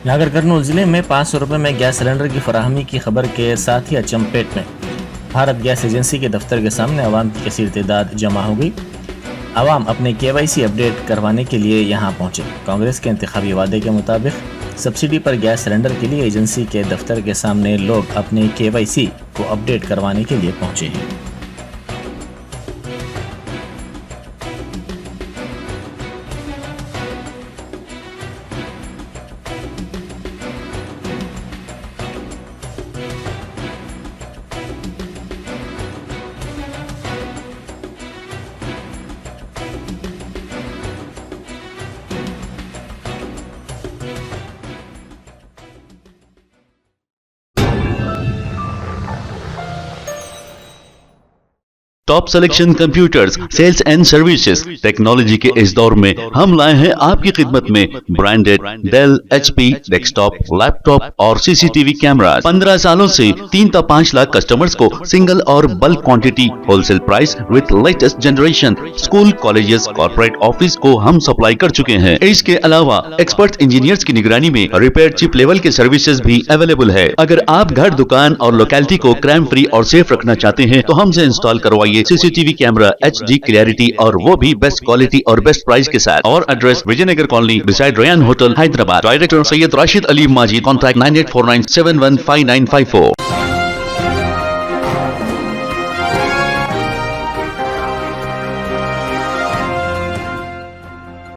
नागर कर्नूल जिले में 500 रुपये में गैस सिलेंडर की फराहमी की खबर के साथ ही अचमपेट में भारत गैस एजेंसी के दफ्तर के सामने आवाम की कसीर तादाद जमा हो गई। आवाम अपने KYC अपडेट करवाने के लिए यहां पहुंचे। कांग्रेस के इंतखाबी वादे के मुताबिक सब्सिडी पर गैस सिलेंडर के लिए एजेंसी के दफ्तर के सामने लोग अपने KYC को अपडेट करवाने के लिए पहुंचे हैं। Top selection computers sales and services technology के इस दौर में हम लाए हैं आपकी खिदमत में branded Dell HP desktop laptop और CCTV कैमरा। 15 सालों से 3 से 5 लाख कस्टमर्स को सिंगल और bulk quantity wholesale price with latest generation school colleges corporate office को हम सप्लाई कर चुके हैं। इसके अलावा एक्सपर्ट इंजीनियर्स की निगरानी में रिपेयर चिप लेवल के सर्विसेज भी अवेलेबल है। अगर आप घर दुकान और लोकेलिटी को क्राइम फ्री और सेफ रखना चाहते हैं तो हमसे इंस्टॉल करवाइए CCTV कैमरा HD क्लैरिटी और वो भी बेस्ट क्वालिटी और बेस्ट प्राइस के साथ। और address Vijayanagar colony beside Ryan hotel Hyderabad. Director Syed Rashid Ali Majid. Contact 9849715954।